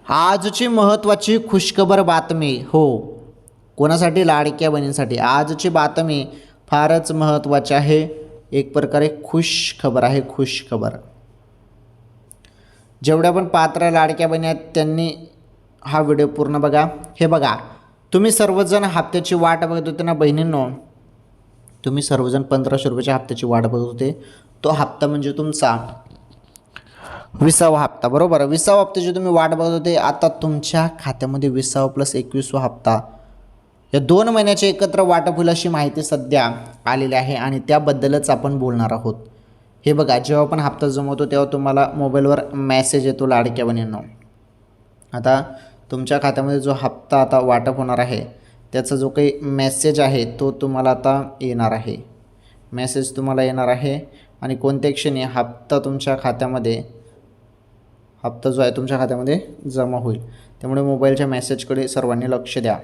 आजची महत्त्वाची खुशखबर बातमी. हो, कोणासाठी? लाडक्या बहिणींसाठी. आजची बातमी फारच महत्त्वाची आहे. एक प्रकारे खुश खबर आहे, खुश खबर. जेवढ्या पण पात्र लाडक्या बहिणी आहेत त्यांनी हा व्हिडिओ पूर्ण बघा. हे बघा, तुम्ही सर्वजण हप्त्याची वाट बघत होते ना बहिणींनो. तुम्ही सर्वजण 1500 रुपयाच्या हप्त्याची वाट बघत होते. तो हप्ता म्हणजे तुमचा 20वा हप्ता, बरोबर. 20वा हप्त्याची तुम्ही वाट बघत होते. आता तुमच्या खात्यामध्ये 20वा प्लस 21वा हप्ता या 2 महिन्याचे एकत्र वाटप होईल अशी माहिती सध्या आलेली आहे आणि त्याबद्दलच आपण बोलणार आहोत. हे बघा, जेव्हा पण हप्ता जमवतो तेव्हा तुम्हाला मोबाईलवर मेसेज येतो लाडक्या बहिणींनो. आता तुमच्या खात्यामध्ये जो हप्ता आता वाटप होणार आहे त्याचा जो काही मेसेज आहे तो तुम्हाला आता येणार आहे. मेसेज तुम्हाला येणार आहे आणि कोणत्या क्षणी हप्ता तुमच्या खात्यामध्ये हप्ता जो आहे तुमच्या खात्यामध्ये जमा होईल. त्यामुळे मोबाईलच्या मेसेजकडे सर्वांनी लक्ष द्या.